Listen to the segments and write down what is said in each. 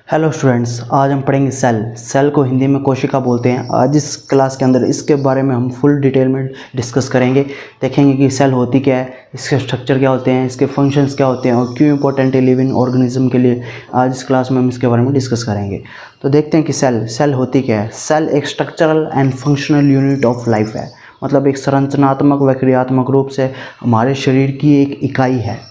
Hello students, आज हम पढ़ेंगे सेल को हिंदी में कोशिका बोलते हैं। आज इस क्लास के अंदर इसके बारे में हम फुल डिटेल में डिस्कस करेंगे। देखेंगे कि सेल होती क्या है, इसके स्ट्रक्चर क्या होते हैं, इसके फंक्शंस क्या होते हैं और क्यों इंपॉर्टेंट है लिविंग ऑर्गेनिज्म के लिए। आज इस क्लास में हम इसके बारे में डिस्कस करेंगे। तो देखते हैं कि सेल होती क्या है। सेल एक structural and functional unit of life है, मतलब एक संरचनात्मक व क्रियात्मक रूप से हमारे शरीर की एक इकाई है।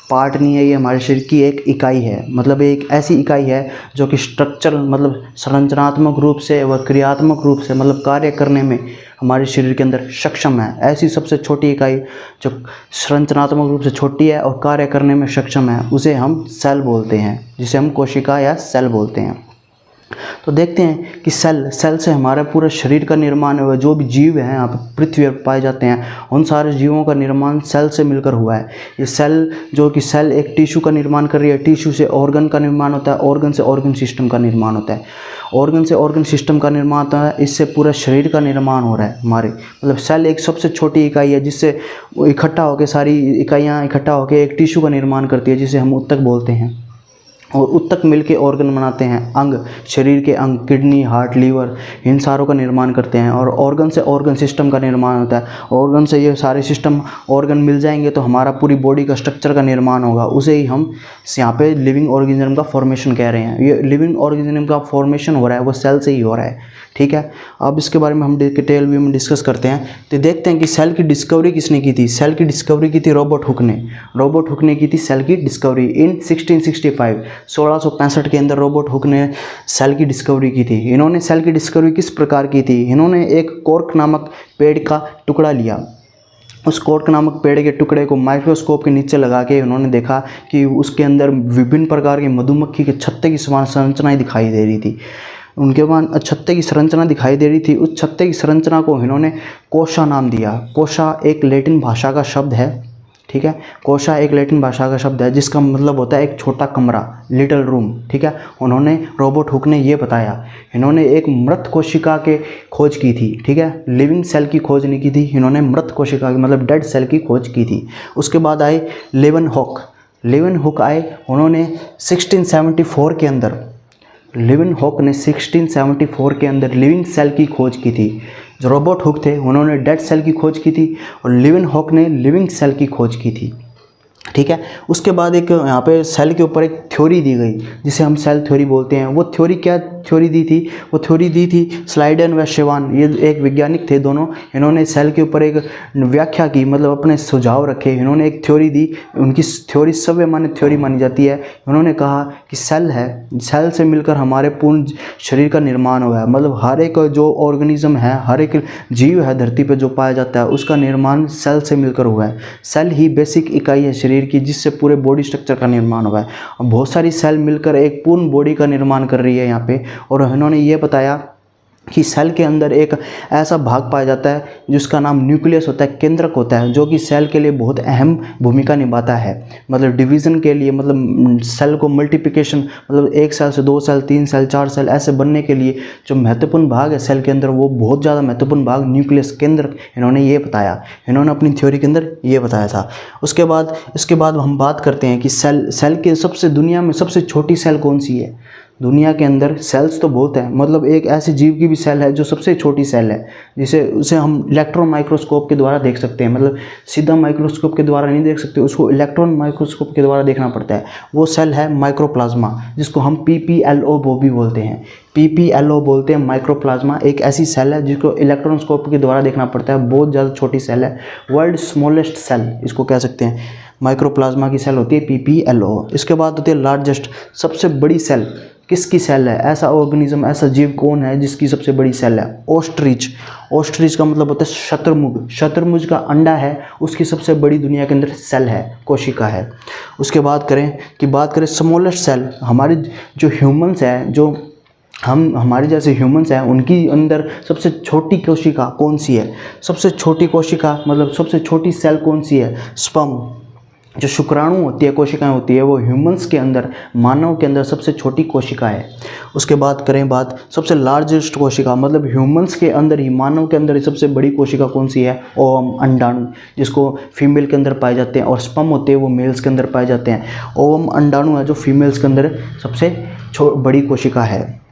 पार्ट नहीं है, ये हमारे शरीर की एक इकाई है। मतलब एक ऐसी इकाई है जो कि स्ट्रक्चरल मतलब संरचनात्मक रूप से व क्रियात्मक रूप से मतलब कार्य करने में हमारे शरीर के अंदर सक्षम है। ऐसी सबसे छोटी इकाई जो संरचनात्मक रूप से छोटी है और कार्य करने में सक्षम है, उसे हम सेल बोलते हैं, जिसे हम कोशिका या सेल बोलते हैं। तो देखते हैं कि सेल से हमारे पूरे शरीर का निर्माण हुआ। जो भी जीव हैं यहाँ पर पृथ्वी पर पाए जाते हैं, उन सारे जीवों का निर्माण सेल से मिलकर हुआ है। ये सेल एक टिश्यू का निर्माण कर रही है। टिश्यू से ऑर्गन का निर्माण होता है, ऑर्गन से ऑर्गन सिस्टम का निर्माण होता है, ऑर्गन से ऑर्गन सिस्टम का निर्माण होता है। इससे पूरा शरीर का निर्माण हो रहा है हमारे। मतलब सेल एक सबसे छोटी इकाई है जिससे इकट्ठा होकर सारी इकाइयाँ इकट्ठा होकर एक टिश्यू का निर्माण करती है, जिसे हम ऊतक बोलते हैं। और ऊतक मिलके ऑर्गन बनाते हैं, अंग, शरीर के अंग, किडनी, हार्ट, लीवर, इन सारों का निर्माण करते हैं। और ऑर्गन से ऑर्गन सिस्टम का निर्माण होता है। ऑर्गन से ये सारे सिस्टम ऑर्गन मिल जाएंगे तो हमारा पूरी बॉडी का स्ट्रक्चर का निर्माण होगा। उसे ही हम यहाँ पे लिविंग ऑर्गेनिज्म का फॉर्मेशन कह रहे हैं। ये लिविंग ऑर्गेनिज्म का फॉर्मेशन हो रहा है वो सेल से ही हो रहा है। ठीक है, अब इसके बारे में हम डिटेल व्यू में डिस्कस करते हैं। तो देखते हैं कि सेल की डिस्कवरी किसने की थी। सेल की डिस्कवरी की थी रॉबर्ट हुक ने। रॉबर्ट हुक ने की थी सेल की डिस्कवरी इन 1665 के अंदर रॉबर्ट हुक ने सेल की डिस्कवरी की थी। इन्होंने सेल की डिस्कवरी किस प्रकार की थी। इन्होंने एक कॉर्क नामक पेड़ का टुकड़ा लिया। उस कॉर्क नामक पेड़ के टुकड़े को माइक्रोस्कोप के नीचे लगा के उन्होंने देखा कि उसके अंदर विभिन्न प्रकार के मधुमक्खी के छत्ते की समान संरचनाएं दिखाई दे रही थी। उनके बाद छत्ते की संरचना दिखाई दे रही थी। उस छत्ते की संरचना को इन्होंने कोशा नाम दिया। कोशा एक लैटिन भाषा का शब्द है। ठीक है, कोशा एक लैटिन भाषा का शब्द है जिसका मतलब होता है एक छोटा कमरा, लिटिल रूम। ठीक है, उन्होंने रॉबर्ट हुक ने ये बताया। इन्होंने एक मृत कोशिका के खोज की थी। ठीक है, लिविंग सेल की खोज नहीं की थी, इन्होंने मृत कोशिका की मतलब डेड सेल की खोज की थी। उसके बाद आए लेवेनहुक आए। उन्होंने 1674 के अंदर लेवेनहुक ने 1674 के अंदर लिविंग सेल की खोज की थी। जो रॉबर्ट हुक थे उन्होंने डेड सेल की खोज की थी और लेवेनहुक ने लिविंग सेल की खोज की थी। ठीक है, उसके बाद एक यहाँ पे सेल के ऊपर एक थ्योरी दी गई जिसे हम सेल थ्योरी बोलते हैं। वो थ्योरी क्या थ्योरी दी थी? वो थ्योरी दी थी स्लाइडन व शेवान, ये एक वैज्ञानिक थे दोनों। इन्होंने सेल के ऊपर एक व्याख्या की, मतलब अपने सुझाव रखे। इन्होंने एक थ्योरी दी, उनकी थ्योरी सर्वमान्य थ्योरी मानी जाती है। उन्होंने कहा कि सेल से मिलकर हमारे पूर्ण शरीर का निर्माण हुआ है। मतलब हर एक जो ऑर्गेनिज्म है, हर एक जीव है धरती पर जो पाया जाता है, उसका निर्माण सेल से मिलकर हुआ है। सेल ही बेसिक इकाई है शरीर की, जिससे पूरे बॉडी स्ट्रक्चर का निर्माण हुआ है। और बहुत सारी सेल मिलकर एक पूर्ण बॉडी का निर्माण कर रही है यहाँ पे। और इन्होंने ये बताया कि सेल के अंदर एक ऐसा भाग पाया जाता है जिसका नाम न्यूक्लियस होता है, केंद्रक होता है, जो कि सेल के लिए बहुत अहम भूमिका निभाता है। मतलब डिवीज़न के लिए, मतलब सेल को मल्टीप्लिकेशन, मतलब एक सेल से 2 सेल, 3 सेल, 4 सेल ऐसे बनने के लिए जो महत्वपूर्ण भाग है सेल के अंदर, वो बहुत ज़्यादा महत्वपूर्ण भाग न्यूक्लियस, केंद्रक, इन्होंने ये बताया। इन्होंने अपनी थ्योरी के अंदर ये बताया था। इसके बाद हम बात करते हैं कि सेल के दुनिया में सबसे छोटी सेल कौन सी है। दुनिया के अंदर सेल्स तो बहुत है, मतलब एक ऐसे जीव की भी सेल है जो सबसे छोटी सेल है, उसे हम इलेक्ट्रॉन माइक्रोस्कोप के द्वारा देख सकते हैं। मतलब सीधा माइक्रोस्कोप के द्वारा नहीं देख सकते, उसको इलेक्ट्रॉन माइक्रोस्कोप के द्वारा देखना पड़ता है। वो सेल है माइक्रोप्लाज्मा, जिसको हम PPLO भी बोलते हैं। PPLO बोलते हैं माइक्रोप्लाज्मा। एक ऐसी सेल है जिसको इलेक्ट्रॉनस्कोप के द्वारा देखना पड़ता है, बहुत ज़्यादा छोटी सेल है। वर्ल्ड स्मॉलेस्ट सेल इसको कह सकते हैं, माइक्रोप्लाज्मा की सेल होती है PPLO। इसके बाद होती है लार्जेस्ट, सबसे बड़ी सेल किसकी सेल है। ऐसा ऑर्गेनिज्म, ऐसा जीव कौन है जिसकी सबसे बड़ी सेल है? ऑस्ट्रिच का मतलब होता है शतुरमुर्ग का अंडा है, उसकी सबसे बड़ी दुनिया के अंदर सेल है, कोशिका है। उसके बाद करें स्मॉलेस्ट सेल, हमारे जो ह्यूमंस है, जो हमारे जैसे ह्यूमंस हैं, उनकी अंदर सबसे छोटी कोशिका कौन सी है? सबसे छोटी कोशिका मतलब सबसे छोटी सेल कौन सी है? स्पर्म, जो शुक्राणु होती है, कोशिकाएं होती है, वो ह्यूमंस के अंदर, मानव के अंदर सबसे छोटी कोशिका है। उसके बाद करें बात सबसे लार्जेस्ट कोशिका, मतलब ह्यूमंस के अंदर ही, मानव के अंदर ही सबसे बड़ी कोशिका कौन सी है? ओवम, अंडाणु, जिसको फीमेल के अंदर पाए जाते हैं, और स्पर्म होते हैं वो मेल्स के अंदर पाए जाते हैं। ओवम अंडाणु है जो फीमेल्स के अंदर सबसे बड़ी कोशिका है।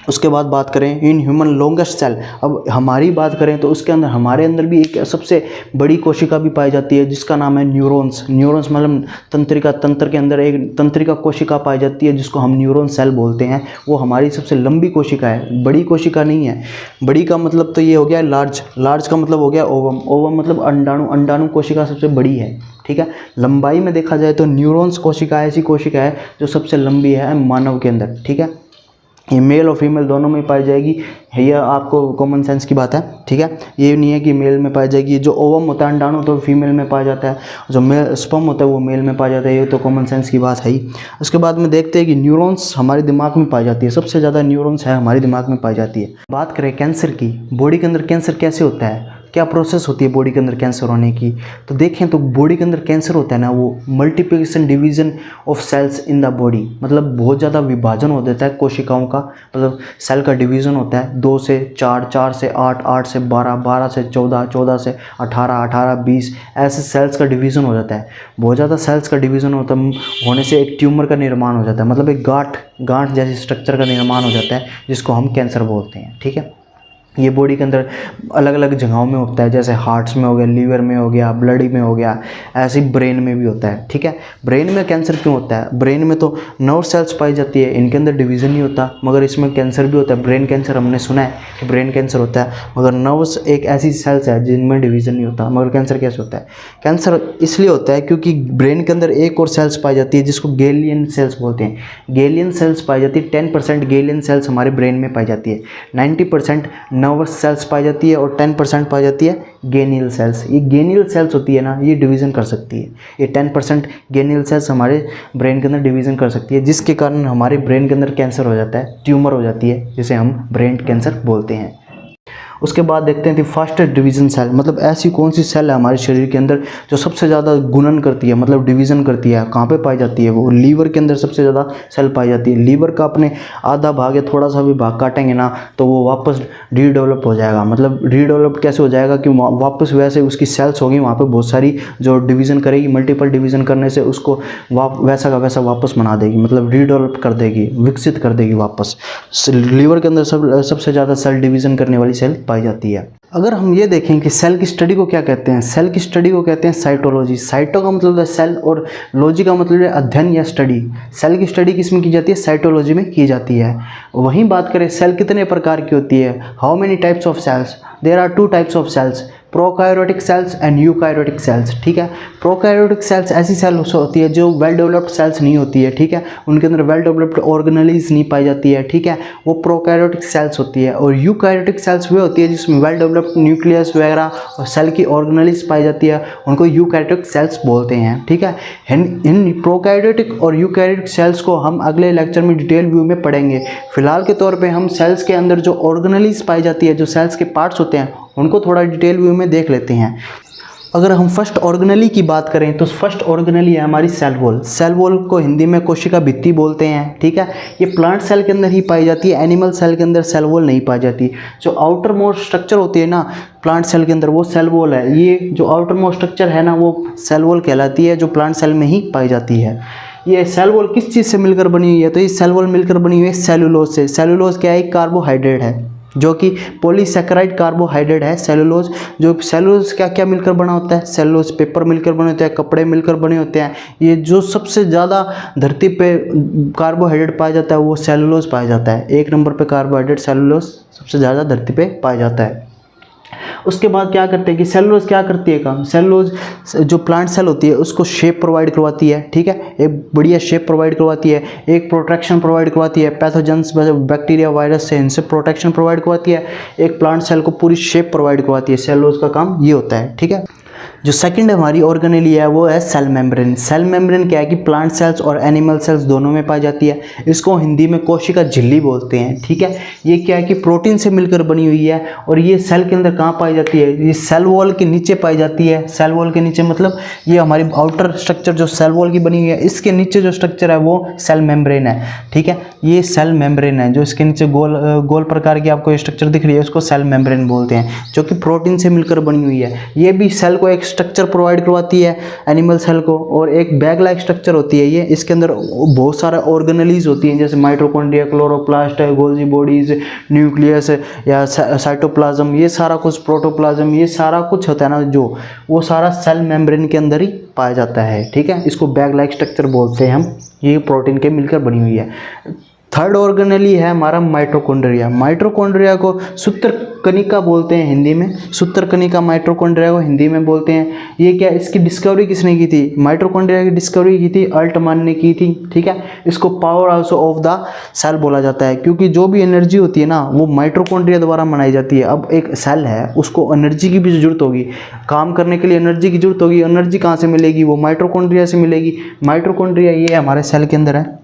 उसके बाद बात करें इन ह्यूमन लॉन्गेस्ट सेल, अब हमारी बात करें तो उसके अंदर हमारे अंदर भी एक सबसे बड़ी कोशिका भी पाई जाती है जिसका नाम है न्यूरॉन्स। न्यूरॉन्स मतलब तंत्रिका, तंत्र के अंदर एक तंत्रिका कोशिका पाई जाती है जिसको हम न्यूरॉन सेल बोलते हैं। वो हमारी सबसे लंबी कोशिका है, बड़ी कोशिका नहीं है। बड़ी का मतलब तो ये हो गया लार्ज, लार्ज का मतलब हो गया ओवम, ओवम मतलब अंडाणु, अंडाणु कोशिका सबसे बड़ी है, ठीक है। लंबाई में देखा जाए तो न्यूरॉन्स कोशिका ऐसी कोशिका है जो सबसे लंबी है मानव के अंदर, ठीक है। ये मेल और फीमेल दोनों में पाई जाएगी, यह आपको कॉमन सेंस की बात है, ठीक है। ये नहीं है कि मेल में पाई जाएगी। जो ओवम होता है अंडाणु तो फीमेल में पाया जाता है, जो मेल स्पर्म होता है वो मेल में पाया जाता है, ये तो कॉमन सेंस की बात है ही। उसके बाद में देखते हैं कि न्यूरॉन्स हमारे दिमाग में पाई जाती है, सबसे ज़्यादा न्यूरॉन्स है हमारे दिमाग में पाई जाती है। बात करें कैंसर की, बॉडी के अंदर कैंसर कैसे होता है, क्या प्रोसेस होती है बॉडी के अंदर कैंसर होने की, तो देखें तो बॉडी के अंदर कैंसर होता है ना, वो multiplication division of cells in the body, मतलब बहुत ज़्यादा विभाजन हो जाता है कोशिकाओं का, मतलब सेल का डिवीज़न होता है 2 से 4, 4 से 8, 8 से 12, 12 से 14, 14 से 18, 18, 20 ऐसे सेल्स का डिवीज़न हो जाता है। बहुत ज़्यादा सेल्स का डिवीज़न होने से एक ट्यूमर का निर्माण हो जाता है, मतलब एक गांठ जैसी स्ट्रक्चर का निर्माण हो जाता है जिसको हम कैंसर बोलते हैं, ठीक है। ये बॉडी के अंदर अलग अलग जगहों में होता है, जैसे हार्ट्स में हो गया, लीवर में हो गया, ब्लड में हो गया, ऐसे ही ब्रेन में भी होता है, ठीक है। ब्रेन में कैंसर क्यों होता है, ब्रेन में तो नर्व सेल्स पाई जाती है, इनके अंदर डिवीज़न नहीं होता, मगर इसमें कैंसर भी होता है। ब्रेन कैंसर हमने सुना है कि ब्रेन कैंसर होता है, मगर नर्व्स एक ऐसी सेल्स है जिनमें डिवीज़न नहीं होता। मगर कैंसर कैसे होता है, कैंसर इसलिए होता है क्योंकि ब्रेन के अंदर एक और सेल्स पाई जाती है जिसको गेलियन सेल्स बोलते हैं। गेलियन सेल्स पाई जाती है, 10% गेलियन सेल्स हमारे ब्रेन में पाई जाती है, 90% नर्वस सेल्स पाई जाती है और 10% पाई जाती है गेनियल सेल्स। ये गेनियल सेल्स होती है ना, ये डिवीज़न कर सकती है, ये 10% गेनियल सेल्स हमारे ब्रेन के अंदर डिवीज़न कर सकती है, जिसके कारण हमारे ब्रेन के अंदर कैंसर हो जाता है, ट्यूमर हो जाती है, जिसे हम ब्रेन कैंसर बोलते हैं। उसके बाद देखते हैं कि फास्टेस्ट डिवीज़न सेल, मतलब ऐसी कौन सी सेल है हमारे शरीर के अंदर जो सबसे ज़्यादा गुणन करती है, मतलब डिवीज़न करती है। कहाँ पे पाई जाती है, वो लीवर के अंदर सबसे ज़्यादा सेल पाई जाती है। लीवर का अपने आधा भाग या थोड़ा सा भी भाग काटेंगे ना तो वो वापस रीडेवलप हो जाएगा। मतलब रीडेवलप कैसे हो जाएगा कि वापस वैसे उसकी सेल्स होगी वहाँ पर बहुत सारी जो डिवीज़न करेगी, मल्टीपल डिवीज़न करने से उसको वैसा का वैसा वापस बना देगी, मतलब रीडेवलप कर देगी, विकसित कर देगी वापस। लीवर के अंदर सबसे ज़्यादा सेल डिवीज़न करने वाली सेल पाई जाती है। अगर हम ये देखें कि सेल की स्टडी को क्या कहते हैं, सेल की स्टडी को कहते हैं साइटोलॉजी। साइटो का मतलब है सेल और लॉजी का मतलब है अध्ययन या स्टडी। सेल की स्टडी किस में की जाती है, साइटोलॉजी में की जाती है। वहीं बात करें सेल कितने प्रकार की होती है, how many types of cells, there are 2 types of cells, prokaryotic cells and eukaryotic cells, ठीक है। प्रोकार्योटिक सेल्स ऐसी सेल होती है जो वेल डेवलप्ड सेल्स नहीं होती है, ठीक है, उनके अंदर वेल डेवलप्ड ऑर्गेनेलीज नहीं पाई जाती है, ठीक है, वो प्रोकार्योटिक सेल्स होती है। और यूकार्योटिक सेल्स वे होती है जिसमें वेल डेवलप्ड न्यूक्लियस वगैरह और सेल की ऑर्गेनेलीज पाई जाती है, उनको यूकार्योटिक सेल्स बोलते हैं, ठीक है। इन प्रोकार्योटिक और यूकार्योटिक सेल्स को हम अगले लेक्चर में डिटेल व्यू में पढ़ेंगे। फिलहाल के तौर पर हम सेल्स के अंदर जो ऑर्गेनेलीज पाई जाती है, जो सेल्स के पार्ट्स होते हैं, उनको थोड़ा डिटेल व्यू में देख लेते हैं। अगर हम फर्स्ट ऑर्गेनेली की बात करें तो फर्स्ट ऑर्गेनेली है हमारी सेल वॉल। सेल वॉल को हिंदी में कोशिका भित्ति बोलते हैं, ठीक है। ये प्लांट सेल के अंदर ही पाई जाती है, एनिमल सेल के अंदर सेल वॉल नहीं पाई जाती। जो आउटर मोस्ट स्ट्रक्चर होती है ना प्लांट सेल के अंदर, वो सेल वॉल है। ये जो आउटर मोस्ट स्ट्रक्चर है ना वो सेल वॉल कहलाती है, जो प्लांट सेल में ही पाई जाती है। ये सेल वॉल किस चीज़ से मिलकर बनी हुई है, तो ये सेल वॉल मिलकर बनी हुई है सेलुलोज से। सेलुलोज क्या है, कार्बोहाइड्रेट है, जो कि पॉलीसैकेराइड कार्बोहाइड्रेट है सेलुलोज। जो सेलुलोज क्या क्या मिलकर बना होता है, सेलुलोज पेपर मिलकर बने होते हैं, कपड़े मिलकर बने होते हैं। ये जो सबसे ज़्यादा धरती पे कार्बोहाइड्रेट पाया जाता है वो सेलुलोज पाया जाता है। 1 नंबर पे कार्बोहाइड्रेट सेलुलोज सबसे ज़्यादा धरती पे पाया जाता है। उसके बाद क्या करते हैं कि सेलुलोज क्या करती है काम, सेलुलोज जो प्लांट सेल होती है उसको शेप प्रोवाइड करवाती है, ठीक है, एक बढ़िया शेप प्रोवाइड करवाती है, एक प्रोटेक्शन प्रोवाइड करवाती है पैथोजेंस बैक्टीरिया वायरस से, इनसे प्रोटेक्शन प्रोवाइड करवाती है, एक प्लांट सेल को पूरी शेप प्रोवाइड करवाती है। सेलुलोज का काम ये होता है, ठीक है। जो सेकंड हमारी ऑर्गेनेली है वो है सेल मेम्ब्रेन। सेल मेम्ब्रेन क्या है कि प्लांट सेल्स और एनिमल सेल्स दोनों में पाई जाती है। इसको हिंदी में कोशिका झिल्ली बोलते हैं, ठीक है। ये क्या है कि प्रोटीन से मिलकर बनी हुई है और ये सेल के अंदर कहाँ पाई जाती है, ये सेल वॉल के नीचे पाई जाती है। सेल वॉल के नीचे मतलब ये हमारी आउटर स्ट्रक्चर जो सेल वॉल की बनी हुई है, इसके नीचे जो स्ट्रक्चर है वो सेल मेम्ब्रेन है, ठीक है। ये सेल मेम्ब्रेन है, जो इसके नीचे गोल प्रकार की आपको ये स्ट्रक्चर दिख रही है उसको सेल मेम्ब्रेन बोलते हैं, जो कि प्रोटीन से मिलकर बनी हुई है। ये भी सेल को एक स्ट्रक्चर प्रोवाइड करवाती है एनिमल सेल को, और एक बैग लाइक स्ट्रक्चर होती है ये। इसके अंदर बहुत सारे ऑर्गेनेलीज होती हैं, जैसे mitochondria, chloroplast, Golgi bodies, nucleus या साइटोप्लाज्म, ये सारा कुछ, प्रोटोप्लाज्म, ये सारा कुछ होता है ना जो, वो सारा सेल मेम्ब्रेन के अंदर ही पाया जाता है। ठीक है, इसको बैग लाइक स्ट्रक्चर बोलते हैं हम। ये प्रोटीन के मिलकर बनी हुई है। थर्ड ऑर्गेनेली है हमारा माइटोकॉन्ड्रिया। माइटोकॉन्ड्रिया को सूत्रकणिका बोलते हैं हिंदी में, सूत्रकणिका माइटोकॉन्ड्रिया को हिंदी में बोलते हैं। ये क्या, इसकी डिस्कवरी किसने की थी? माइटोकॉन्ड्रिया की डिस्कवरी की थी अल्टमान ने की थी। ठीक है, इसको powerhouse of the cell बोला जाता है, क्योंकि जो भी एनर्जी होती है ना वो माइटोकॉन्ड्रिया द्वारा बनाई जाती है। अब एक सेल है, उसको एनर्जी की भी जरूरत होगी, काम करने के लिए एनर्जी की जरूरत होगी। एनर्जी कहाँ से मिलेगी? वो माइटोकॉन्ड्रिया से मिलेगी। माइटोकॉन्ड्रिया ये हमारे सेल के अंदर है,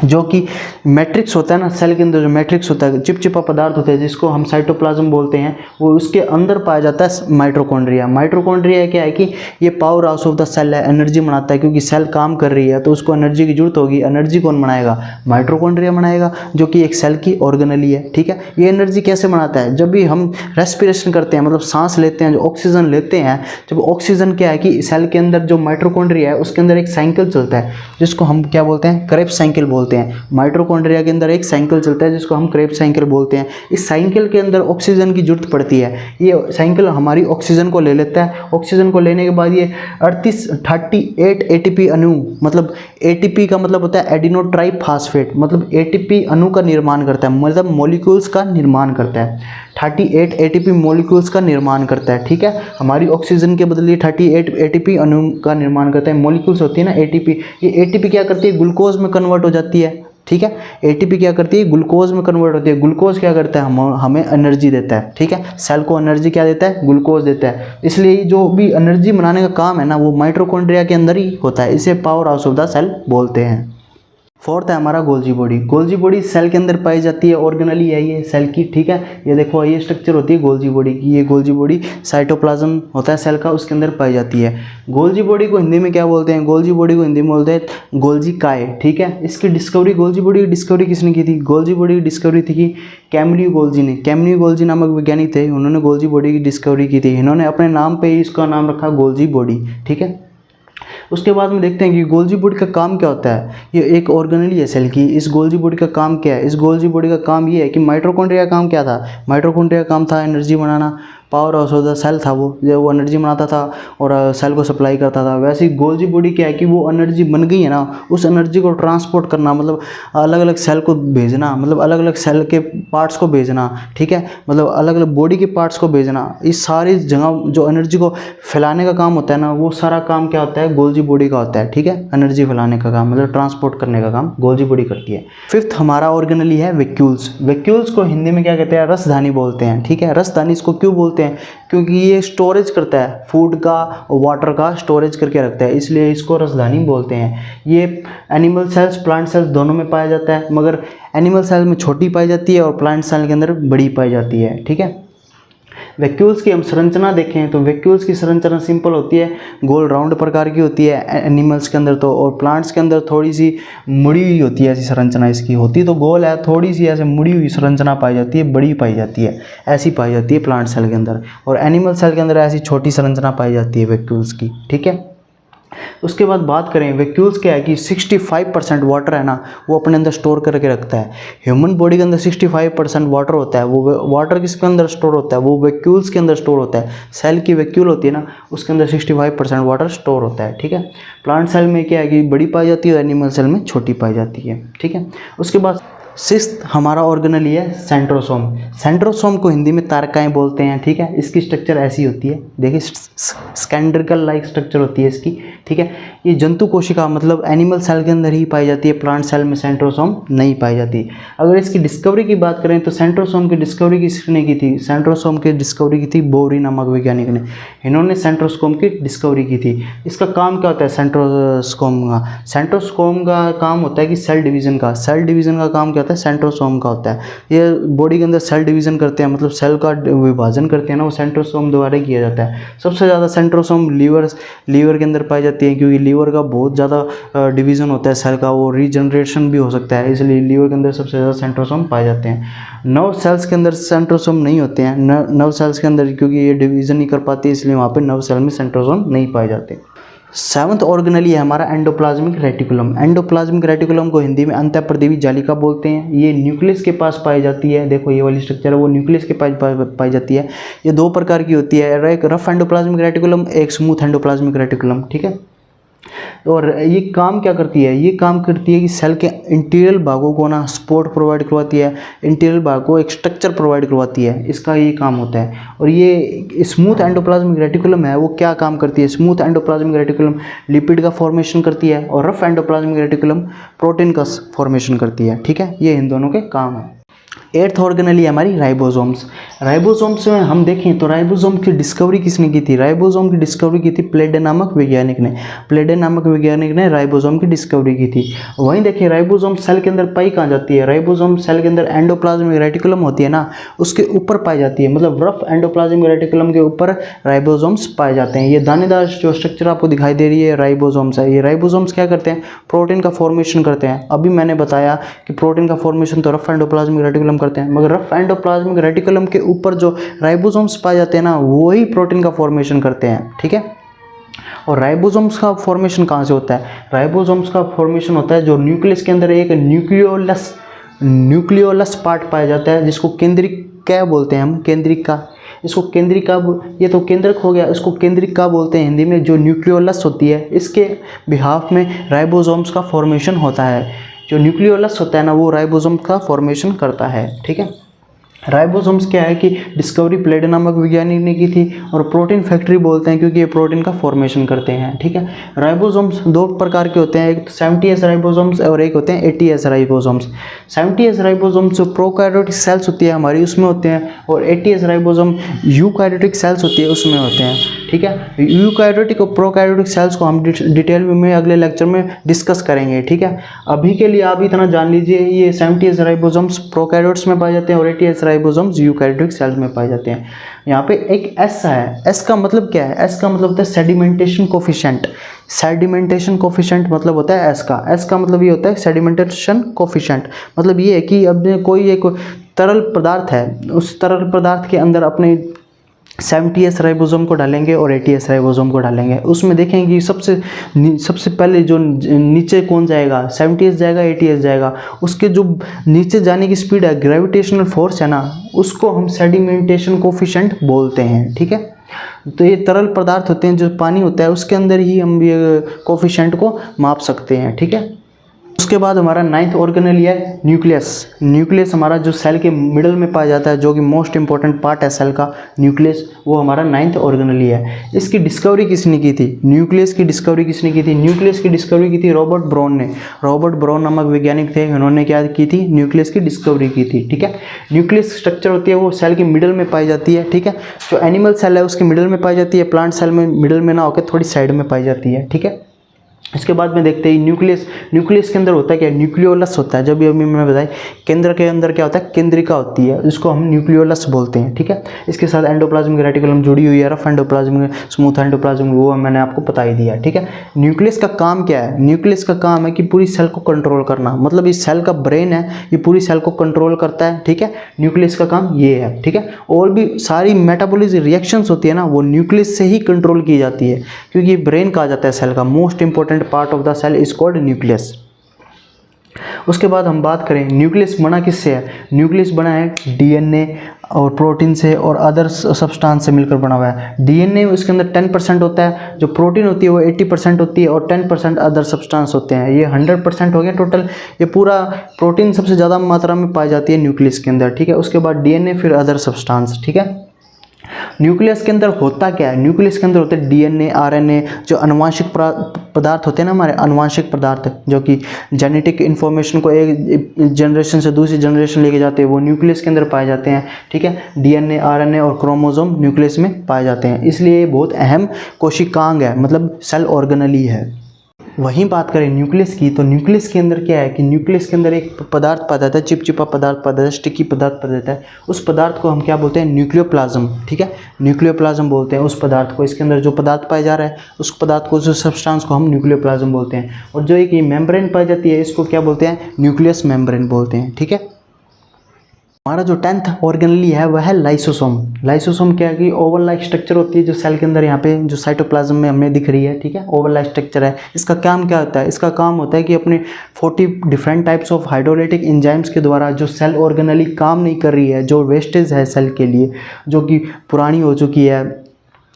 जो कि मैट्रिक्स होता है ना, सेल के अंदर जो मैट्रिक्स होता है, चिपचिपा पदार्थ होता है जिसको हम साइटोप्लाज्म बोलते हैं, वो उसके अंदर पाया जाता है माइटोकॉन्ड्रिया। माइटोकॉन्ड्रिया क्या है कि ये powerhouse of the cell है, एनर्जी बनाता है, क्योंकि सेल काम कर रही है तो उसको एनर्जी की जरूरत होगी। एनर्जी कौन बनाएगा? माइटोकॉन्ड्रिया बनाएगा, जो कि एक सेल की ऑर्गेनेली है। ठीक है, ये एनर्जी कैसे बनाता है? जब भी हम रेस्पिरेशन करते हैं, मतलब सांस लेते हैं, जो ऑक्सीजन लेते हैं, जब ऑक्सीजन क्या है कि सेल के अंदर जो माइटोकॉन्ड्रिया है उसके अंदर एक साइकिल चलता है, जिसको हम क्या बोलते हैं? क्रेब्स साइकिल बोलते हैं। माइटोकॉन्ड्रिया के अंदर एक साइकिल चलता है जिसको हम क्रेब्स साइकिल बोलते हैं। इस साइकिल के अंदर ऑक्सीजन की जरूरत पड़ती है। ये साइकिल हमारी ऑक्सीजन को ले लेता है। ऑक्सीजन को लेने के बाद ये 38 एटीपी अणु, मतलब एटीपी का मतलब होता है एडिनो ट्राइफॉस्फेट, मतलब एटीपी अणु का निर्माण करता है, मतलब मॉलिक्यूल्स का निर्माण करता है। 38 एटीपी मॉलिक्यूल्स का निर्माण करता है। ठीक है, हमारी ऑक्सीजन के बदले 38 एटीपी अणु का निर्माण करता है। मॉलिक्यूल्स होती है ना एटीपी, ये एटीपी क्या करती है? ग्लूकोज में कन्वर्ट हो जाती है। ठीक है, एटीपी क्या करती है? ग्लूकोज में कन्वर्ट होती है। ग्लूकोज क्या करता है? हमें एनर्जी देता है। ठीक है, सेल को एनर्जी क्या देता है? ग्लूकोज देता है। इसलिए जो भी एनर्जी बनाने का काम है ना वो माइटोकॉन्ड्रिया के अंदर ही होता है। इसे powerhouse of the cell बोलते हैं। फोर्थ है हमारा Golgi body. Golgi body cell के अंदर पाई जाती है, ऑर्गेनेली है ये सेल की। ठीक है, ये देखो ये स्ट्रक्चर होती है गोल्जी बॉडी की। ये गोल्जी बॉडी साइटोप्लाज्म होता है सेल का, उसके अंदर पाई जाती है। गोल्जी बॉडी को हिंदी में क्या बोलते हैं? गोल्जी बॉडी को हिंदी में बोलते हैं गोल्जी काय। ठीक है, इसकी डिस्कवरी, गोल्जी बॉडी की डिस्कवरी किसने की थी? गोल्जी बॉडी की डिस्कवरी थी कि कैमरियो गोल्जी ने। कैमरियो गोल्जी नामक वैज्ञानिक थे, उन्होंने गोल्जी बॉडी की डिस्कवरी की थी। इन्होंने अपने नाम पे ही इसका नाम रखा गोल्जी बॉडी। ठीक है, उसके बाद में देखते हैं कि गोल्जी बॉडी का काम क्या होता है। ये एक ऑर्गेनेली है सेल की। इस गोल्जी बॉडी का काम क्या है? इस गोल्जी बॉडी का काम ये है कि माइटोकॉन्ड्रिया का काम क्या था? माइटोकॉन्ड्रिया का काम था एनर्जी बनाना। Powerhouse of the cell था वो, जो वो एनर्जी बनाता था और सेल को सप्लाई करता था। वैसे ही गोल्जी बॉडी क्या है कि वो एनर्जी बन गई है ना, उस एनर्जी को ट्रांसपोर्ट करना, मतलब अलग अलग सेल को भेजना, मतलब अलग अलग सेल के पार्ट्स को भेजना। ठीक है, मतलब अलग अलग बॉडी के पार्ट्स को भेजना। इस सारी जगह जो एनर्जी को फैलाने का काम होता है ना, वो सारा काम क्या होता है? गोल्जी बॉडी का होता है। ठीक है, एनर्जी फैलाने का काम, मतलब ट्रांसपोर्ट करने का काम गोल्जी बॉडी करती है। फिफ्थ हमारा ऑर्गेनेली है वैक्यूल्स। वैक्यूल्स को हिंदी में क्या कहते हैं? रसधानी बोलते हैं। ठीक है, रसधानी इसको क्यों बोलते हैं? क्योंकि ये स्टोरेज करता है, फूड का वाटर का स्टोरेज करके रखता है, इसलिए इसको रसधानी बोलते हैं। ये एनिमल सेल्स प्लांट सेल्स दोनों में पाया जाता है, मगर एनिमल सेल में छोटी पाई जाती है और प्लांट सेल के अंदर बड़ी पाई जाती है। ठीक है, वैक्यूल्स की हम संरचना देखें तो वैक्यूल्स की संरचना सिंपल होती है, गोल राउंड प्रकार की होती है एनिमल्स के अंदर तो, और प्लांट्स के अंदर थोड़ी सी मुड़ी हुई होती है। ऐसी संरचना इसकी होती तो गोल है, थोड़ी सी ऐसे मुड़ी हुई संरचना पाई जाती है, बड़ी पाई जाती है, ऐसी पाई जाती है प्लांट सेल के अंदर। और एनिमल सेल के अंदर ऐसी छोटी संरचना पाई जाती है वैक्यूल्स की। ठीक है, उसके बाद बात करें वैक्यूल्स क्या है कि 65% वाटर है ना वो अपने अंदर स्टोर करके रखता है। ह्यूमन बॉडी के अंदर 65% वाटर होता है। वो वाटर किसके अंदर स्टोर होता है? वो वैक्यूल्स के अंदर स्टोर होता है। सेल की वैक्यूल होती है ना, उसके अंदर 65% वाटर स्टोर होता है। ठीक है, प्लांट सेल में क्या है कि बड़ी पाई जाती है और एनिमल सेल में छोटी पाई जाती है। ठीक है, उसके बाद सिक्स्थ हमारा ऑर्गेनेली है सेंट्रोसोम। सेंट्रोसोम को हिंदी में तारकाएं बोलते हैं। ठीक है, इसकी स्ट्रक्चर ऐसी होती है, देखिए स्कैंड्रिकल लाइक स्ट्रक्चर होती है इसकी। ठीक है, ये जंतु कोशिका मतलब एनिमल सेल के अंदर ही पाई जाती है, प्लांट सेल में सेंट्रोसोम नहीं पाई जाती। अगर इसकी डिस्कवरी की बात करें तो सेंट्रोसोम की डिस्कवरी किसने की थी? सेंट्रोसोम की डिस्कवरी की थी बोरी नामक वैज्ञानिक ने। इन्होंने सेंट्रोसोम की डिस्कवरी की थी। इसका काम क्या होता है सेंट्रोसोम का? सेंट्रोसोम का काम होता है कि सेल डिवीजन का। सेल डिवीजन का काम क्या होता है? सेंट्रोसोम का होता है। ये बॉडी के अंदर सेल डिवीजन करते हैं, मतलब सेल का विभाजन करते हैं ना, वो सेंट्रोसोम द्वारा किया जाता है। सबसे ज़्यादा सेंट्रोसोम लीवर के अंदर पाई जाती है, क्योंकि लीवर का बहुत ज़्यादा डिवीज़न होता है सेल का, वो रीजनरेशन भी हो सकता है, इसलिए लीवर के अंदर सबसे ज़्यादा सेंट्रोसोम पाए जाते हैं। नर्व सेल्स के अंदर सेंट्रोसोम नहीं होते हैं, नर्व सेल्स के अंदर क्योंकि ये डिवीज़न नहीं कर पाती, इसलिए वहाँ पे नर्व सेल में सेंट्रोसोम नहीं पाए जाते। 7th ऑर्गेनेल है हमारा एंडोप्लाज्मिक रेटिकुलम। एंडोप्लाज्मिक रेटिकुलम को हिंदी में अंतःप्रदेवी जालिका बोलते हैं। ये न्यूक्लियस के पास पाई जाती है, देखो ये वाली स्ट्रक्चर है वो न्यूक्लियस के पास पाई जाती है। ये 2 प्रकार की होती है, एक रफ एंडोप्लाज्मिक रेटिकुलम, एक स्मूथ एंडोप्लाज्मिक रेटिकुलम, ठीक है। और ये काम क्या करती है, ये काम करती है कि सेल के इंटीरियर भागों को ना सपोर्ट प्रोवाइड करवाती है, इंटीरियर भाग को एक स्ट्रक्चर प्रोवाइड करवाती है, इसका ये काम होता है। और ये स्मूथ एंडोप्लाज्मिक रेटिकुलम है वो क्या काम करती है, स्मूथ एंडोप्लाज्मिक रेटिकुलम लिपिड का फॉर्मेशन करती है और रफ एंडोप्लाज्मिक रेटिकुलम प्रोटीन का फॉर्मेशन करती है, ठीक है। ये इन दोनों के काम है। 8th ऑर्गेनेल है हमारी राइबोसोम्स। राइबोसोम्स में हम देखें तो राइबोसोम की डिस्कवरी किसने की थी, राइबोसोम की डिस्कवरी की थी प्लेडे नामक वैज्ञानिक ने। प्लेडे नामक वैज्ञानिक ने राइबोसोम की डिस्कवरी की थी। वहीं देखिए राइबोसोम सेल के अंदर पाई कहाँ जाती है, राइबोसोम सेल के अंदर एंडोप्लाज्मिक रेटिकुलम होती है ना, उसके ऊपर पाई जाती है, मतलब रफ एंडोप्लाज्मिक रेटिकुलम के ऊपर राइबोसोम्स पाए जाते हैं। ये दानेदार जो स्ट्रक्चर आपको दिखाई दे रही है राइबोसोम्स है। ये राइबोसोम्स क्या करते हैं, प्रोटीन का फॉर्मेशन करते हैं। अभी मैंने बताया कि प्रोटीन का फॉर्मेशन तो रफ एंडोप्लाज्मिक रेटिकुलम करते हैं, मगर रफ एंडोप्लाज्मिक रेटिकुलम के ऊपर जो राइबोसोम्स पाए जाते हैं ना, वही प्रोटीन का फॉर्मेशन करते हैं, ठीक है। और राइबोसोम्स का फॉर्मेशन कहाँ से होता है, राइबोसोम्स का फॉर्मेशन होता है जो न्यूक्लियस के अंदर एक न्यूक्लियोलस पार्ट पाया जाता है, जिसको केंद्रिका बोलते हैं हम, केंद्रिका। इसको केंद्रिका, ये तो केंद्रक हो गया, इसको केंद्रिका बोलते हैं हिंदी में। जो न्यूक्लियोलस होती है इसके बिहाफ में राइबोसोम्स का फॉर्मेशन होता है। जो न्यूक्लियोलस होता है ना वो राइबोसोम का फॉर्मेशन करता है, ठीक है। राइबोसोम्स क्या है कि डिस्कवरी प्लेडे नामक वैज्ञानिक ने की थी, और प्रोटीन फैक्ट्री बोलते हैं क्योंकि ये प्रोटीन का फॉर्मेशन करते हैं, ठीक है। राइबोसोम्स 2 प्रकार के होते हैं, एक 70S राइबोसोम्स और एक होते हैं 80S राइबोसोम्स। 70S राइबोसोम्स जो प्रोकैरियोटिक सेल्स होती है हमारी उसमें होते हैं, और 80S राइबोसोम यूकैरियोटिक सेल्स होती है उसमें होते हैं, ठीक है। यूकैरियोटिक और प्रोकैरियोटिक सेल्स को हम डिटेल में अगले लेक्चर में डिस्कस करेंगे, ठीक है। अभी के लिए आप इतना जान लीजिए, ये 70S राइबोसोम्स प्रोकैरियोट्स में पाए जाते हैं और 80S राइबोसोम्स यूकैरियोटिक सेल्स में पाए जाते हैं। यहाँ पे एक S है, S का मतलब क्या है, S का मतलब होता है सेडिमेंटेशन कोफिशिएंट। सेडिमेंटेशन कोफिशिएंट मतलब होता है S का मतलब ये होता है सेडिमेंटेशन कोफिशिएंट, मतलब ये है कि अब कोई एक तरल पदार्थ है, उस तरल पदार्थ के अंदर अपने 70S राइबोसोम को डालेंगे और 80S राइबोसोम को डालेंगे, उसमें देखेंगे कि सबसे पहले जो नीचे कौन जाएगा, 70S जाएगा 80S जाएगा, उसके जो नीचे जाने की स्पीड है, ग्रेविटेशनल फोर्स है ना, उसको हम सेडिमेंटेशन कोफिशिएंट बोलते हैं, ठीक है। तो ये तरल पदार्थ होते हैं, जो पानी होता है उसके अंदर ही हम ये कोफिशिएंट को माप सकते हैं, ठीक है। उसके बाद हमारा 9th ऑर्गेनेल है न्यूक्लियस। न्यूक्लियस हमारा जो सेल के मिडल में पाया जाता है, जो कि मोस्ट इंपॉर्टेंट पार्ट है सेल का, न्यूक्लियस, वो हमारा 9th ऑर्गेनेल है। इसकी डिस्कवरी किसने की थी, न्यूक्लियस की डिस्कवरी किसने की थी, न्यूक्लियस की डिस्कवरी की थी रॉबर्ट ब्राउन ने। रॉबर्ट ब्राउन नामक वैज्ञानिक थे, उन्होंने क्या की थी, न्यूक्लियस की डिस्कवरी की थी, ठीक है। न्यूक्लियस स्ट्रक्चर होती है वो सेल के मिडल में पाई जाती है, ठीक है। जो एनिमल सेल है उसके मिडल में पाई जाती है, प्लांट सेल में मिडल में ना होकर थोड़ी साइड में पाई जाती है, ठीक है। इसके बाद में देखते हैं न्यूक्लियस के अंदर होता है क्या, न्यूक्लियोलस होता है। जब भी अभी मैंने बताया केंद्र के अंदर क्या होता है, केंद्रिका होती है, इसको हम न्यूक्लियोलस बोलते हैं, ठीक है। इसके साथ एंडोप्लाज्मिक रेटिकुलम जुड़ी हुई है, रफ एंडोप्लाज्मिक, स्मूथ एंडोप्लाज्मिक, वो मैंने आपको बता ही दिया, ठीक है। न्यूक्लियस का काम क्या है, न्यूक्लियस का काम है कि पूरी सेल को कंट्रोल करना, मतलब इस सेल का ब्रेन है, ये पूरी सेल को कंट्रोल करता है, ठीक है। न्यूक्लियस का काम ये है, ठीक है। और भी सारी मेटाबॉलिक रिएक्शंस होती है ना, वो न्यूक्लियस से ही कंट्रोल की जाती है, क्योंकि ये ब्रेन कहा जाता है सेल का, most important part of the cell is called nucleus. उसके बाद हम बात करें न्यूक्लियस बना किससे है, न्यूक्लियस बना है डीएनए और प्रोटीन से और अदर सब्सटेंस से मिलकर बना हुआ है। डीएनए इसके अंदर 10% होता है, जो प्रोटीन होती है वो 80% होती है और 10% अदर सब्सटेंस होते हैं, ये 100% हो गया टोटल। ये पूरा प्रोटीन सबसे ज़्यादा मात्रा में पाई जाती है न्यूक्लियस के अंदर, ठीक है। उसके बाद डीएनए, फिर अदर सब्सटेंस, ठीक है। न्यूक्लियस के अंदर होता क्या है, न्यूक्लियस के अंदर होते हैं डीएनए, आरएनए, जो अनुवांशिक पदार्थ होते हैं ना हमारे, अनुवांशिक पदार्थ जो कि जेनेटिक इन्फॉर्मेशन को एक जनरेशन से दूसरी जनरेशन लेके जाते हैं, वो न्यूक्लियस के अंदर पाए जाते हैं, ठीक है। डीएनए, आरएनए और क्रोमोसोम न्यूक्लियस में पाए जाते हैं, इसलिए ये बहुत अहम कोशिकांग है, मतलब सेल ऑर्गेनेल ही है। वहीं बात करें न्यूक्लियस की, तो न्यूक्लियस के अंदर क्या है कि न्यूक्लियस के अंदर एक पदार्थ पाया जाता है, चिपचिपा पदार्थ पाया जाता है, स्टिकी पदार्थ पाया जाता है। उस पदार्थ को हम क्या बोलते हैं? न्यूक्लियोप्लाज्म। ठीक है, न्यूक्लियोप्लाज्म बोलते हैं उस पदार्थ को। इसके अंदर जो पदार्थ पाया जा रहा है उस पदार्थ को, जो सब्सटेंस को हम न्यूक्लियोप्लाज्म बोलते हैं। और जो एक ये मेम्ब्रेन पाई जाती है इसको क्या बोलते हैं? न्यूक्लियस मेम्ब्रेन बोलते हैं। ठीक है, हमारा जो 10th ऑर्गेनेली है वह है लाइसोसोम। लाइसोसोम क्या है कि ओवल लाइक स्ट्रक्चर होती है जो सेल के अंदर यहाँ पे जो साइटोप्लाज्म में हमें दिख रही है। ठीक है, ओवल लाइक स्ट्रक्चर है। इसका काम क्या होता है? इसका काम होता है कि अपने 40 different types of hydrolytic enzymes के द्वारा जो सेल ऑर्गेनेली काम नहीं कर रही है, जो वेस्टेज है सेल के लिए, जो कि पुरानी हो चुकी है,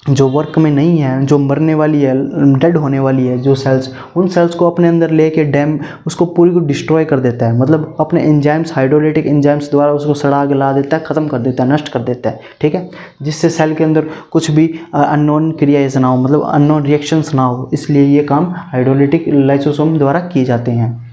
जो वर्क में नहीं है, जो मरने वाली है, डेड होने वाली है, जो सेल्स, उन सेल्स को अपने अंदर लेके डैम उसको पूरी को डिस्ट्रॉय कर देता है। मतलब अपने एंजाइम्स, हाइड्रोलाइटिक एंजाइम्स द्वारा उसको सड़ा गला देता है, ख़त्म कर देता है, नष्ट कर देता है। ठीक है, जिससे सेल के अंदर कुछ भी अननोन क्रियाएं ना हो, मतलब अननोन रिएक्शंस ना हो, इसलिए ये काम हाइड्रोलाइटिक लाइसोसोम द्वारा किए जाते हैं।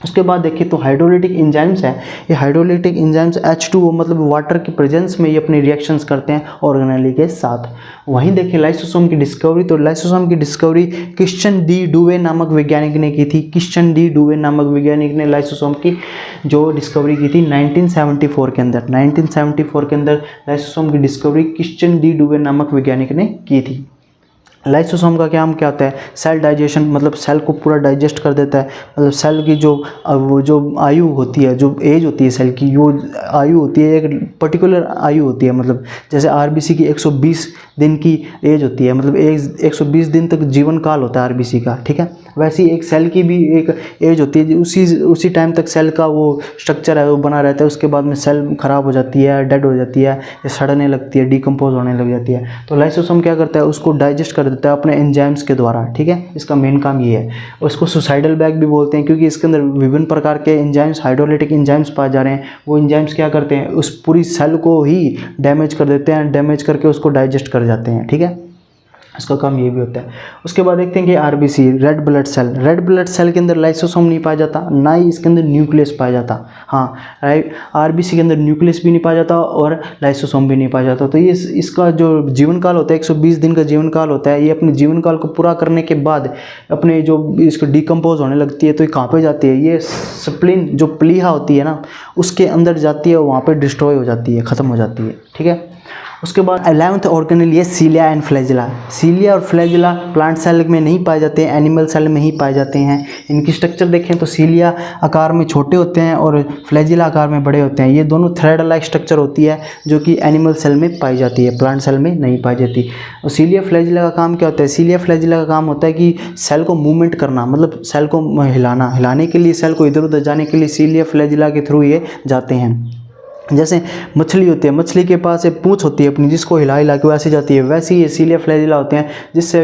उसके बाद देखिए तो हाइड्रोलाइटिक एंजाइम्स है, ये हाइड्रोलाइटिक एंजाइम्स H2O मतलब वाटर की प्रेजेंस में ये अपनी रिएक्शंस करते हैं ऑर्गेनेली के साथ। वहीं देखिए लाइसोसोम की डिस्कवरी, तो लाइसोसोम की डिस्कवरी क्रिश्चियन डी डुवे नामक वैज्ञानिक ने की थी। क्रिश्चियन डी डुवे नामक वैज्ञानिक ने लाइसोसोम की जो डिस्कवरी की थी 1974 के अंदर। 1974 के अंदर लाइसोसोम की डिस्कवरी क्रिश्चियन डी डुवे नामक वैज्ञानिक ने की थी। लाइसोसोम का काम क्या होता है? सेल डाइजेशन, मतलब सेल को पूरा डाइजेस्ट कर देता है। मतलब सेल की वो जो आयु होती है, जो एज होती है सेल की, वो आयु होती है एक पर्टिकुलर आयु होती है। मतलब जैसे आरबीसी की 120 दिन की एज होती है, मतलब 120 दिन तक जीवन काल होता है आरबीसी का। ठीक है, वैसे ही एक सेल की भी एक एज होती है, उसी टाइम तक सेल का वो स्ट्रक्चर है वो बना रहता है। उसके बाद में सेल ख़राब हो जाती है, डेड हो जाती है, या सड़ने लगती है, डिकम्पोज होने लग जाती है। तो लाइसोसोम क्या करता है? उसको डाइजेस्ट कर देता है अपने एंजाइम्स के द्वारा। ठीक है, इसका मेन काम ये है। उसको सुसाइडल बैग भी बोलते हैं क्योंकि इसके अंदर विभिन्न प्रकार के एंजाइम्स, हाइड्रोलाइटिक एंजाइम्स पाए जा रहे हैं। वो एंजाइम्स क्या करते हैं? उस पूरी सेल को ही डैमेज कर देते हैं, डैमेज करके उसको डाइजेस्ट कर जाते हैं। ठीक है, इसका काम ये भी होता है। उसके बाद देखते हैं कि RBC, red blood cell. Red blood cell के अंदर लाइसोसोम नहीं पाया जाता, ना ही इसके अंदर न्यूक्लियस पाया जाता। हाँ, आरबीसी के अंदर न्यूक्लियस भी नहीं पाया जाता और लाइसोसोम भी नहीं पाया जाता। तो ये इसका जो जीवन काल होता है 120 दिन का जीवन काल होता है। ये अपने जीवन काल को पूरा करने के बाद अपने जो इसको डिकम्पोज होने लगती है, तो ये कहाँ पे जाती है? ये स्प्लिन जो प्लीहा होती है ना, उसके अंदर जाती है, वहाँ पर डिस्ट्रॉय हो जाती है, ख़त्म हो जाती है। ठीक है, उसके बाद 11th ऑर्गेनेल ये सीलिया एंड फ्लैजिला। सीलिया और फ्लैजिला प्लांट सेल में नहीं पाए जाते हैं, एनिमल सेल में ही पाए जाते हैं। इनकी स्ट्रक्चर देखें तो सीलिया आकार में छोटे होते हैं और फ्लैजिला आकार में बड़े होते हैं। ये दोनों थ्रेड लाइक स्ट्रक्चर होती है जो कि एनिमल सेल में पाई जाती है, प्लांट सेल में नहीं पाई जाती। और सीलिया फ्लैजिला का काम क्या होता है? सीलिया फ्लैजिला का काम होता है कि सेल को मूवमेंट करना, मतलब सेल को हिलाने के लिए, सेल को इधर उधर जाने के लिए सीलिया फ्लैजिला के थ्रू ये जाते हैं। जैसे मछली होती है, मछली के पास एक पूंछ होती है अपनी, जिसको हिला हिला के वैसे जाती है, वैसे ही ये सीलिया फ्लैजिला होते हैं जिससे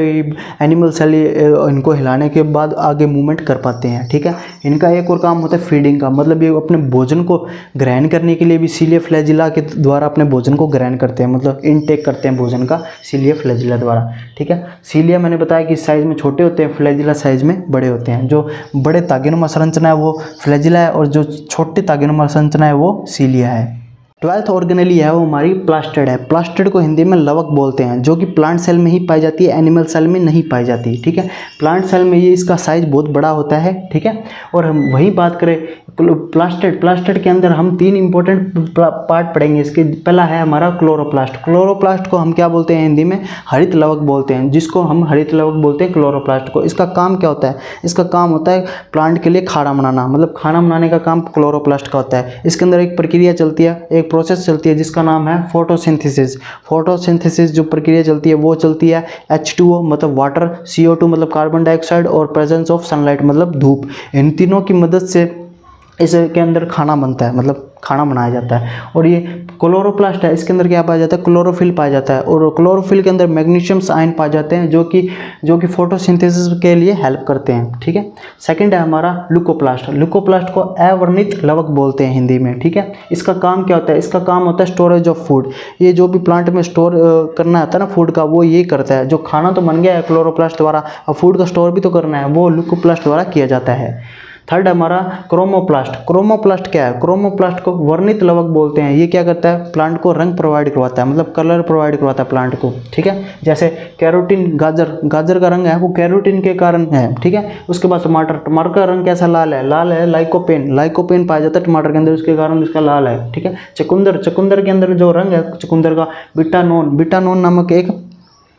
एनिमल सेल इनको हिलाने के बाद आगे मूवमेंट कर पाते हैं। ठीक है, इनका एक और काम होता है फीडिंग का, मतलब ये अपने भोजन को ग्रहण करने के लिए भी सीलिया फ्लैजिला के द्वारा अपने भोजन को ग्रहण करते हैं, मतलब इनटेक करते हैं भोजन का सीलिया फ्लैजिला द्वारा। ठीक है, सीलिया मैंने बताया कि साइज़ में छोटे होते हैं, फ्लैजिला साइज़ में बड़े होते हैं। जो बड़े तागेनुमा संरचना है वो फ्लैजिला है और जो छोटे तागेनुमा संरचना है वो सीलिया है। 12th ऑर्गेनेली है वो हमारी प्लास्टिड है। प्लास्टिड को हिंदी में लवक बोलते हैं, जो कि प्लांट सेल में ही पाई जाती है, एनिमल सेल में नहीं पाई जाती। ठीक है, प्लांट सेल में ये इसका साइज बहुत बड़ा होता है। ठीक है, और हम वही बात करें प्लास्टिड के अंदर हम 3 इंपॉर्टेंट पार्ट पढ़ेंगे। इसके पहला है हमारा क्लोरोप्लास्ट। क्लोरोप्लास्ट को हम क्या बोलते हैं हिंदी में? हरित लवक बोलते हैं, जिसको हम हरित लवक बोलते हैं क्लोरोप्लास्ट को। इसका काम क्या होता है? इसका काम होता है प्लांट के लिए खाना बनाना, मतलब खाना बनाने का काम क्लोरोप्लास्ट का होता है। इसके अंदर एक प्रक्रिया चलती है, एक प्रोसेस चलती है जिसका नाम है फोटोसिंथेसिस। फोटोसिंथेसिस जो प्रक्रिया चलती है वो चलती है H2O मतलब वाटर, CO2 मतलब कार्बन डाइऑक्साइड और प्रेजेंस ऑफ सनलाइट मतलब धूप। इन तीनों की मदद से इसके अंदर खाना बनता है, मतलब खाना बनाया जाता है। और ये क्लोरोप्लास्ट है, इसके अंदर क्या पाया जाता है? क्लोरोफिल पाया जाता है। और क्लोरोफिल के अंदर मैग्नीशियम आयन पाए जाते हैं जो कि फोटोसिंथेसिस के लिए हेल्प करते हैं। ठीक है, सेकंड है हमारा लुकोप्लास्ट। लुकोप्लास्ट को अवर्णित लवक बोलते हैं हिंदी में। ठीक है, इसका काम क्या होता है? इसका काम होता है स्टोरेज ऑफ फूड। ये जो भी प्लांट में स्टोर करना होता है ना फूड का, वो ये करता है। जो खाना तो बन गया है क्लोरोप्लास्ट द्वारा, और फूड का स्टोर भी तो करना है, वो लुकोप्लास्ट द्वारा किया जाता है। थर्ड हमारा क्रोमोप्लास्ट। क्रोमोप्लास्ट क्या है? क्रोमोप्लास्ट को वर्णित लवक बोलते हैं। ये क्या करता है? प्लांट को रंग प्रोवाइड करवाता है, मतलब कलर प्रोवाइड करवाता है प्लांट को, ठीक है। जैसे कैरोटीन, गाजर का रंग है वो कैरोटीन के कारण है, ठीक है। उसके बाद टमाटर का रंग कैसा? लाल है लाइकोपेन पाया जाता है टमाटर के अंदर, उसके कारण इसका लाल है, ठीक है। चुकंदर के अंदर जो रंग है चुकंदर का बिटानोन नामक एक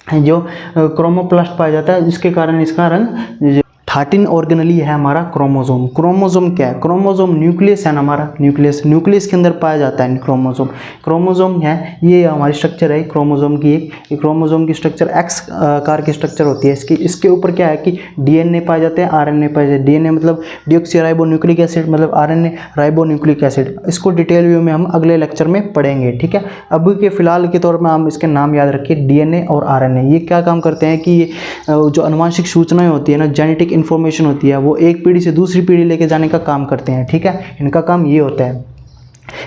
जो क्रोमोप्लास्ट पाया जाता है, जिसके कारण इसका रंग 13 ऑर्गेनली है हमारा क्रोमोसोम। क्रोमोसोम क्या है? क्रोमोसोम न्यूक्लियस है ना हमारा, न्यूक्लियस के अंदर पाया जाता है क्रोमोसोम है, ये हमारी स्ट्रक्चर है क्रोमोसोम की। एक क्रोमोसोम की स्ट्रक्चर एक्स आकार की स्ट्रक्चर होती है इसके ऊपर क्या है कि डीएनए पाए जाते हैं, आरएनए पाए जाते हैं। डीएनए मतलब डीऑक्सीराइबोन्यूक्लिक एसिड, मतलब आरएनए राइबोन्यूक्लिक एसिड। इसको डिटेल व्यू में हम अगले लेक्चर में पढ़ेंगे, ठीक है। अभी के फिलहाल के तौर पर हम इसके नाम याद रखिए, डीएनए और आरएनए। ये क्या काम करते हैं कि ये जो अनुवांशिक सूचनाएं होती है ना, जेनेटिक इन्फॉर्मेशन होती है, वो एक पीढ़ी से दूसरी पीढ़ी लेके जाने का काम करते हैं, ठीक है। इनका काम ये होता है।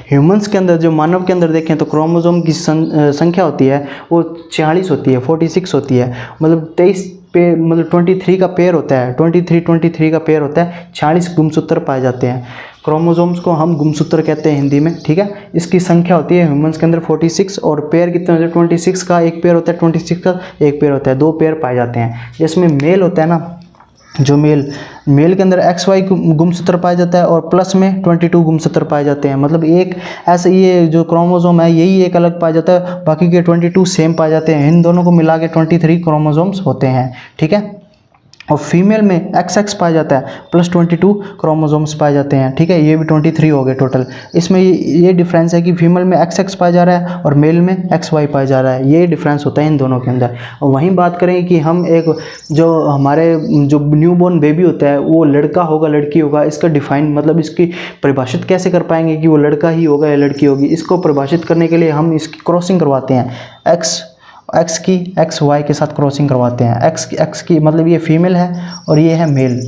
ह्यूमंस के अंदर, जो मानव के अंदर देखें तो क्रोमोसोम की संख्या होती है वो 46 होती है, 46 होती है, मतलब 23 का पेयर होता है, 23 का पेयर होता है, 46 गुणसूत्र पाए जाते हैं। क्रोमोसोम्स को हम गुणसूत्र कहते हैं हिंदी में, ठीक है। इसकी संख्या होती है ह्यूमंस के अंदर 46 और पेयर कितने होते हैं? 26 का एक पेयर होता है, 26 का एक पेयर होता है, 2 पेयर पाए जाते हैं। जिसमें मेल होता है ना, जो मेल के अंदर XY गुणसूत्र पाया जाता है और प्लस में 22 गुणसूत्र पाए जाते हैं। मतलब एक ऐसे ये जो क्रोमोसोम है यही एक अलग पाया जाता है, बाकी के 22 सेम पाए जाते हैं। इन दोनों को मिला के 23 क्रोमोसोम्स होते हैं, ठीक है। और फीमेल में XX पाया जाता है, प्लस 22 क्रोमोसोम्स पाए जाते हैं, ठीक है। ये भी 23 हो गए टोटल। इसमें ये डिफरेंस है कि फीमेल में XX पाया जा रहा है और मेल में XY पाया जा रहा है, ये डिफरेंस होता है इन दोनों के अंदर। और वहीं बात करें कि हम एक जो हमारे जो न्यूबॉर्न बेबी होता है वो लड़का होगा लड़की होगा, इसका डिफाइन मतलब इसकी परिभाषित कैसे कर पाएंगे कि वो लड़का ही होगा या लड़की होगी? इसको परिभाषित करने के लिए हम इसकी क्रॉसिंग करवाते हैं, एक्स की XY के साथ क्रॉसिंग करवाते हैं। एक्स की मतलब ये फीमेल है और ये है मेल,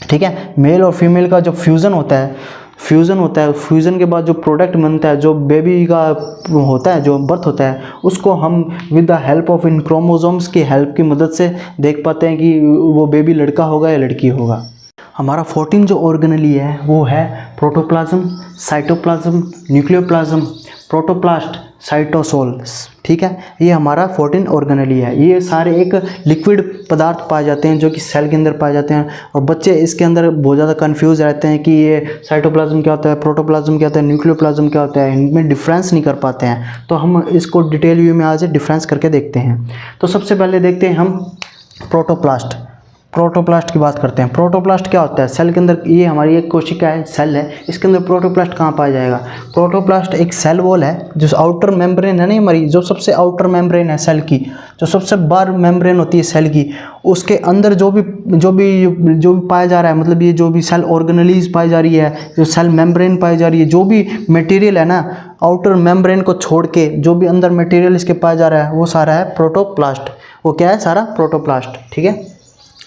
ठीक है। मेल और फीमेल का जो फ्यूज़न होता है, फ्यूज़न के बाद जो प्रोडक्ट बनता है, जो बेबी का होता है, जो बर्थ होता है, उसको हम with the help of in chromosomes की हेल्प की मदद से देख पाते हैं कि वो बेबी लड़का होगा या लड़की होगा। हमारा 14 जो ऑर्गेनली है वो है protoplasm, cytoplasm, nucleoplasm, protoplast, cytosol, ठीक है। ये हमारा 14 ऑर्गेनली है। ये सारे एक लिक्विड पदार्थ पाए जाते हैं जो कि सेल के अंदर पाए जाते हैं, और बच्चे इसके अंदर बहुत ज़्यादा कंफ्यूज रहते हैं कि ये साइटोप्लाज्म क्या होता है, प्रोटोप्लाज्म क्या होता है, न्यूक्लियोप्लाज्म क्या होता है, इनमें डिफरेंस नहीं कर पाते हैं। तो हम इसको डिटेल व्यू में आज डिफरेंस करके देखते हैं। तो सबसे पहले देखते हैं हम प्रोटोप्लास्ट की बात करते हैं। प्रोटोप्लास्ट क्या होता है? सेल के अंदर, ये हमारी एक कोशिका है, सेल है, इसके अंदर प्रोटोप्लास्ट कहाँ पाया जाएगा? प्रोटोप्लास्ट एक सेल वॉल है, जो आउटर मेम्ब्रेन है, नहीं हमारी जो सबसे आउटर मेम्ब्रेन है सेल की, जो सबसे बाहर मेम्ब्रेन होती है सेल की, उसके अंदर जो भी पाया जा रहा है, मतलब ये जो भी सेल ऑर्गेनलीज पाई जा रही है, जो सेल मेम्ब्रेन पाई जा रही है, जो भी मटेरियल है ना, आउटर मेम्ब्रेन को छोड़ के जो भी अंदर मटेरियल इसके पाया जा रहा है वो सारा है प्रोटोप्लास्ट। वो क्या है? सारा प्रोटोप्लास्ट, ठीक है।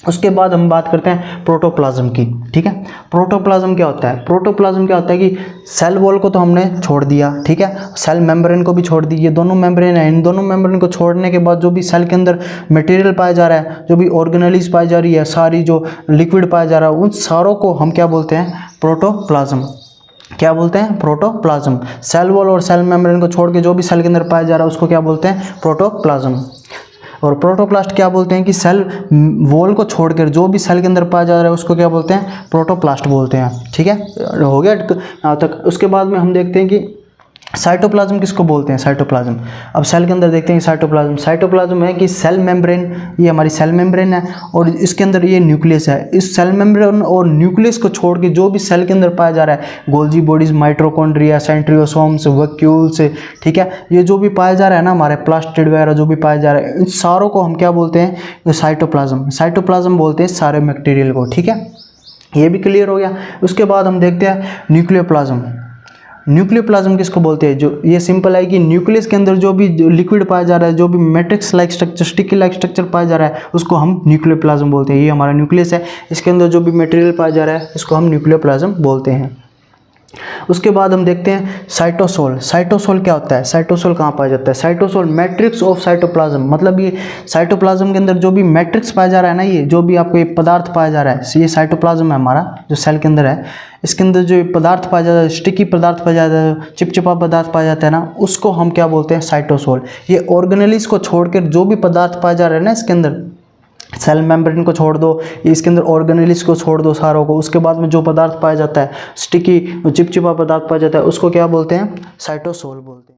उसके बाद हम बात करते हैं प्रोटोप्लाज्म की, ठीक है। प्रोटोप्लाज्म क्या होता है? प्रोटोप्लाज्म क्या होता है कि सेल वॉल को तो हमने छोड़ दिया, ठीक है, सेल मेम्ब्रेन को भी छोड़ दी, ये दोनों मेम्ब्रेन है, इन दोनों मेम्ब्रेन को छोड़ने के बाद जो भी सेल के अंदर मटेरियल पाया जा रहा है, जो भी ऑर्गेनलीज पाई जा रही है, सारी जो लिक्विड पाया जा रहा है, उन सारों को हम क्या बोलते हैं? प्रोटोप्लाज्म। क्या बोलते हैं? प्रोटोप्लाज्म। सेल वॉल और सेल मेम्ब्रेन को छोड़ के जो भी सेल के अंदर पाया जा रहा है उसको क्या बोलते हैं? प्रोटोप्लाज्म। और प्रोटोप्लास्ट क्या बोलते हैं कि सेल वॉल को छोड़कर जो भी सेल के अंदर पाया जा रहा है उसको क्या बोलते हैं? प्रोटोप्लास्ट बोलते हैं, ठीक है। हो गया यहाँ तक। उसके बाद में हम देखते हैं कि साइटोप्लाज्म किसको बोलते हैं? साइटोप्लाज्म। अब सेल के अंदर देखते हैं साइटोप्लाज्म है कि सेल मेम्ब्रेन, ये हमारी सेल मेम्ब्रेन है और इसके अंदर ये न्यूक्लियस है। इस सेल मेम्ब्रेन और न्यूक्लियस को छोड़ के जो भी सेल के अंदर पाया जा रहा है, गोल्जी बॉडीज, माइटोकॉन्ड्रिया, सेंट्रियोसोम्स, वैक्यूल्स, ठीक है, ये जो भी पाया जा रहा है ना, हमारे प्लास्टिड वगैरह जो भी पाया जा रहा है, इन सारों को हम क्या बोलते हैं? साइटोप्लाज्म बोलते हैं सारे मटेरियल को, ठीक है। ये भी क्लियर हो गया। उसके बाद हम देखते हैं न्यूक्लियोप्लाज्म किसको बोलते हैं? जो ये सिंपल है कि न्यूक्लियस के अंदर जो भी लिक्विड पाया जा रहा है, जो भी matrix like structure, sticky like structure पाया जा रहा है, उसको हम न्यूक्लियोप्लाज्म बोलते हैं। ये हमारा न्यूक्लियस है, इसके अंदर जो भी मटेरियल पाया जा रहा है इसको हम न्यूक्लियोप्लाज्म बोलते हैं। उसके बाद हम देखते हैं साइटोसोल। साइटोसोल क्या होता है, साइटोसोल कहाँ पाया जाता है? साइटोसोल मैट्रिक्स ऑफ साइटोप्लाज्म, मतलब ये साइटोप्लाज्म के अंदर जो भी मैट्रिक्स पाया जा रहा है ना, ये जो भी आपको ये पदार्थ पाया जा रहा है, ये साइटोप्लाज्म है हमारा जो सेल के अंदर है। इसके अंदर जो पदार्थ पाया जाता है, स्टिकी पदार्थ पाया जाता है, चिपचिपा पदार्थ पाया जाता है ना, उसको हम क्या बोलते हैं? साइटोसोल। ये ऑर्गेनेल्स को छोड़कर जो भी पदार्थ पाया जा रहा है ना इसके अंदर, सेल मेम्ब्रेन को छोड़ दो, इसके अंदर ऑर्गेनेल्स को छोड़ दो सारों को, उसके बाद में जो पदार्थ पाया जाता है, स्टिकी चिपचिपा पदार्थ पाया जाता है, उसको क्या बोलते हैं? साइटोसोल बोलते हैं।